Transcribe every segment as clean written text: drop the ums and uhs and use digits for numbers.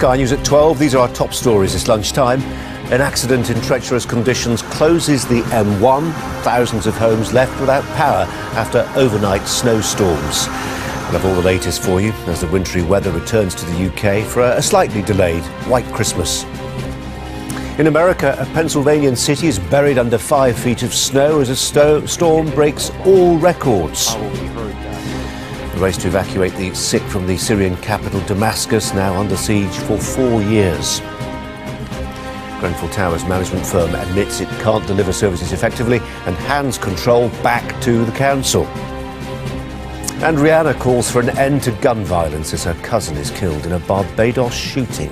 Sky News at 12. These are our top stories this lunchtime. An accident in treacherous conditions closes the M1. Thousands of homes left without power after overnight snowstorms. We'll have all the latest for you as the wintry weather returns to the UK for a slightly delayed White Christmas. In America, a Pennsylvanian city is buried under 5 feet of snow as a storm breaks all records. The race to evacuate the sick from the Syrian capital Damascus now under siege for 4 years. Grenfell Towers management firm admits it can't deliver services effectively and hands control back to the council. And Rihanna calls for an end to gun violence as her cousin is killed in a Barbados shooting.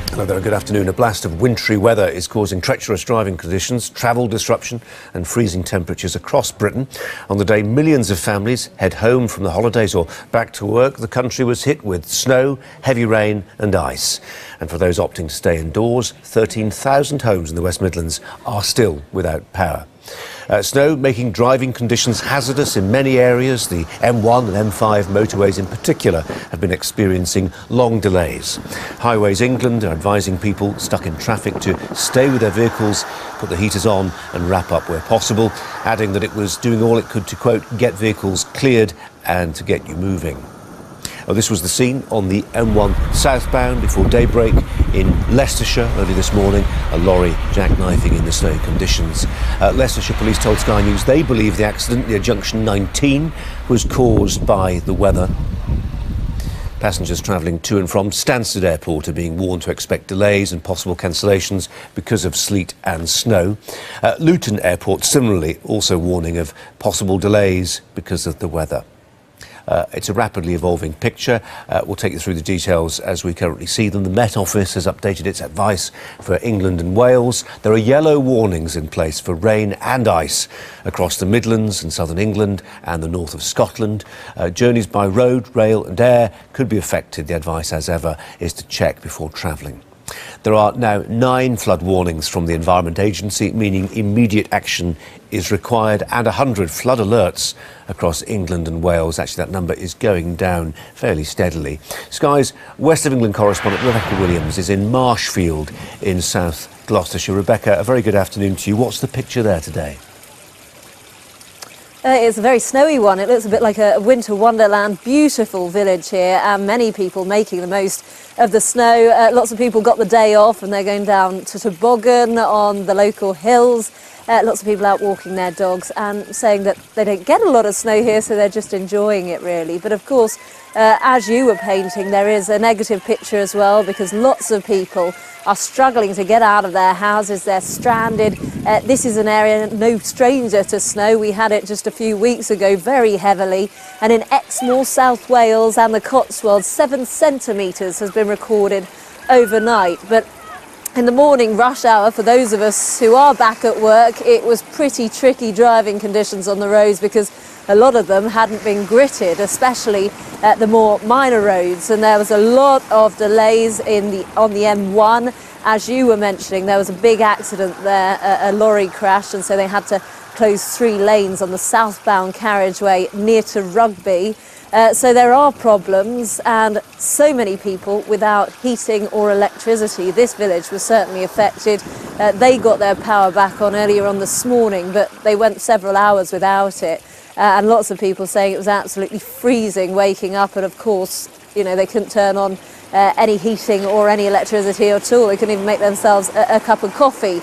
Hello there, good afternoon. A blast of wintry weather is causing treacherous driving conditions, travel disruption and freezing temperatures across Britain. On the day millions of families head home from the holidays or back to work, the country was hit with snow, heavy rain and ice. And for those opting to stay indoors, 13,000 homes in the West Midlands are still without power. Snow making driving conditions hazardous in many areas. The M1 and M5 motorways in particular have been experiencing long delays. Highways England are advising people stuck in traffic to stay with their vehicles, put the heaters on and wrap up where possible, adding that it was doing all it could to, quote, get vehicles cleared and to get you moving. This was the scene on the M1 southbound before daybreak in Leicestershire early this morning. A lorry jackknifing in the snowy conditions. Leicestershire police told Sky News they believe the accident near junction 19 was caused by the weather. Passengers travelling to and from Stansted Airport are being warned to expect delays and possible cancellations because of sleet and snow. Luton Airport similarly also warning of possible delays because of the weather. It's a rapidly evolving picture. We'll take you through the details as we currently see them. The Met Office has updated its advice for England and Wales. There are yellow warnings in place for rain and ice across the Midlands and southern England and the north of Scotland. Journeys by road, rail and air could be affected. The advice, as ever, is to check before travelling. There are now 9 flood warnings from the Environment Agency, meaning immediate action is required, and 100 flood alerts across England and Wales. Actually, that number is going down fairly steadily. Sky's West of England correspondent Rebecca Williams is in Marshfield in South Gloucestershire. Rebecca, a very good afternoon to you. What's the picture there today? It's a very snowy one. It looks a bit like a winter wonderland. Beautiful village here, and many people making the most of the snow. Lots of people got the day off and they're going down to toboggan on the local hills. Lots of people out walking their dogs and saying that they don't get a lot of snow here, so they're just enjoying it really. But of course, as you were painting, there is a negative picture as well, because lots of people are struggling to get out of their houses. They're stranded. This is an area no stranger to snow. We had it just a few weeks ago very heavily, and in Exmoor, South Wales and the Cotswolds, 7 centimetres has been recorded overnight. But in the morning rush hour, for those of us who are back at work, it was pretty tricky driving conditions on the roads because a lot of them hadn't been gritted, especially the more minor roads, and there was a lot of delays on the M1. As you were mentioning, there was a big accident there, a lorry crashed, and so they had to close 3 lanes on the southbound carriageway near to Rugby. So there are problems, and so many people without heating or electricity. This village was certainly affected. They got their power back on earlier on this morning, but they went several hours without it. And lots of people saying it was absolutely freezing waking up, and of course, you know, they couldn't turn on any heating or any electricity at all. They couldn't even make themselves a cup of coffee.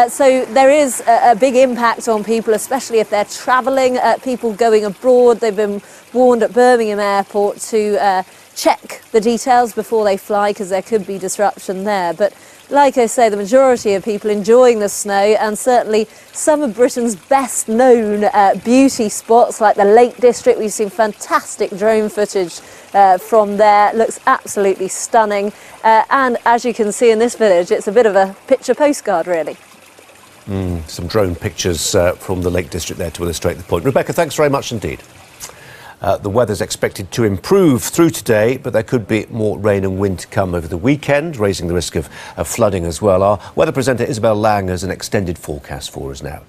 So there is a big impact on people, especially if they're travelling, people going abroad. They've been warned at Birmingham Airport to check the details before they fly, because there could be disruption there. But like I say, the majority of people enjoying the snow, and certainly some of Britain's best known beauty spots like the Lake District. We've seen fantastic drone footage from there. Looks absolutely stunning. And as you can see in this village, it's a bit of a picture postcard really. Some drone pictures from the Lake District there to illustrate the point. Rebecca, thanks very much indeed. The weather's expected to improve through today, but there could be more rain and wind to come over the weekend, raising the risk of flooding as well. Our weather presenter Isabel Lang has an extended forecast for us now.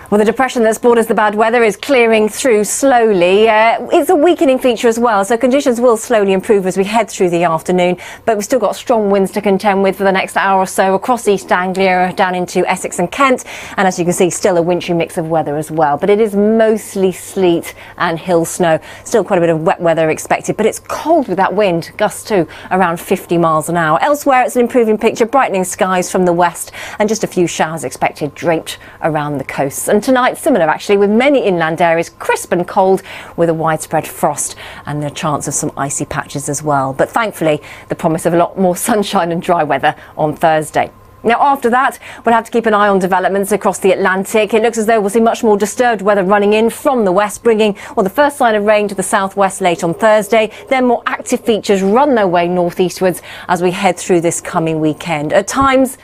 Well, the depression that's brought us the bad weather is clearing through slowly. It's a weakening feature as well, so conditions will slowly improve as we head through the afternoon. But we've still got strong winds to contend with for the next hour or so across East Anglia, down into Essex and Kent. And as you can see, still a wintry mix of weather as well. But it is mostly sleet and hill snow. Still quite a bit of wet weather expected, but it's cold with that wind, gusts too, around 50 miles an hour. Elsewhere, it's an improving picture, brightening skies from the west and just a few showers expected draped around the coasts. And tonight, similar actually, with many inland areas crisp and cold with a widespread frost and the chance of some icy patches as well. But thankfully, the promise of a lot more sunshine and dry weather on Thursday. Now, after that, we'll have to keep an eye on developments across the Atlantic. It looks as though we'll see much more disturbed weather running in from the west, bringing, well, the first sign of rain to the southwest late on Thursday. Then more active features run their way northeastwards as we head through this coming weekend. At times,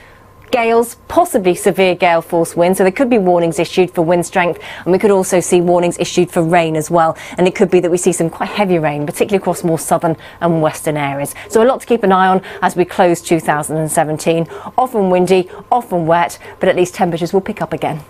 gales, possibly severe gale force winds, so there could be warnings issued for wind strength, and we could also see warnings issued for rain as well. And it could be that we see some quite heavy rain, particularly across more southern and western areas. So a lot to keep an eye on as we close 2017. Often windy, often wet, but at least temperatures will pick up again.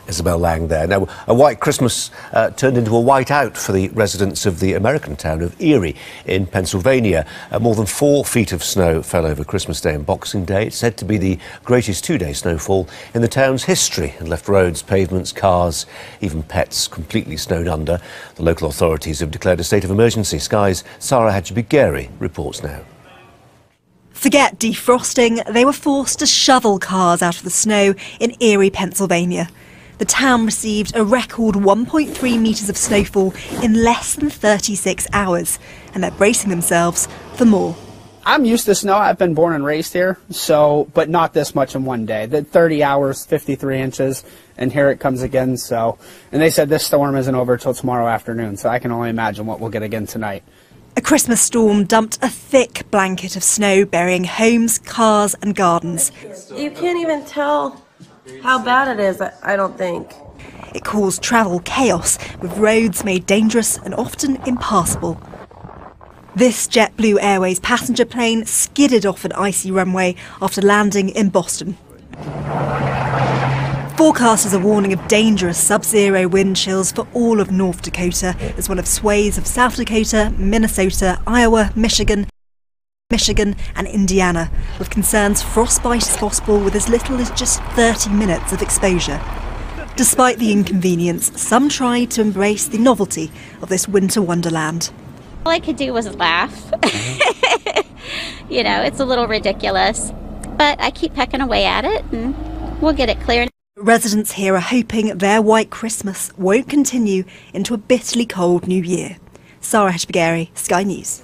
Isabel Lang there. Now, a white Christmas turned into a white out for the residents of the American town of Erie in Pennsylvania. More than 4 feet of snow fell over Christmas Day and Boxing Day. It's said to be the greatest two-day snowfall in the town's history and left roads, pavements, cars, even pets completely snowed under. The local authorities have declared a state of emergency. Sky's Sarah Hadjibi-Gary reports now. Forget defrosting, they were forced to shovel cars out of the snow in Erie, Pennsylvania. The town received a record 1.3 metres of snowfall in less than 36 hours, and they're bracing themselves for more. I'm used to snow. I've been born and raised here, but not this much in one day. The 30 hours, 53 inches, and here it comes again. And they said this storm isn't over till tomorrow afternoon, so I can only imagine what we'll get again tonight. A Christmas storm dumped a thick blanket of snow, burying homes, cars and gardens. You can't even tell how bad it is, I don't think. It caused travel chaos, with roads made dangerous and often impassable. This JetBlue Airways passenger plane skidded off an icy runway after landing in Boston. Forecasters are warning of dangerous sub-zero wind chills for all of North Dakota, as well as swathes of South Dakota, Minnesota, Iowa, Michigan and Indiana, with concerns frostbite is possible with as little as just 30 minutes of exposure. Despite the inconvenience, some tried to embrace the novelty of this winter wonderland. All I could do was laugh. You know, it's a little ridiculous, but I keep pecking away at it and we'll get it clear. Residents here are hoping their white Christmas won't continue into a bitterly cold new year. Sarah Hadjibi-Gary, Sky News.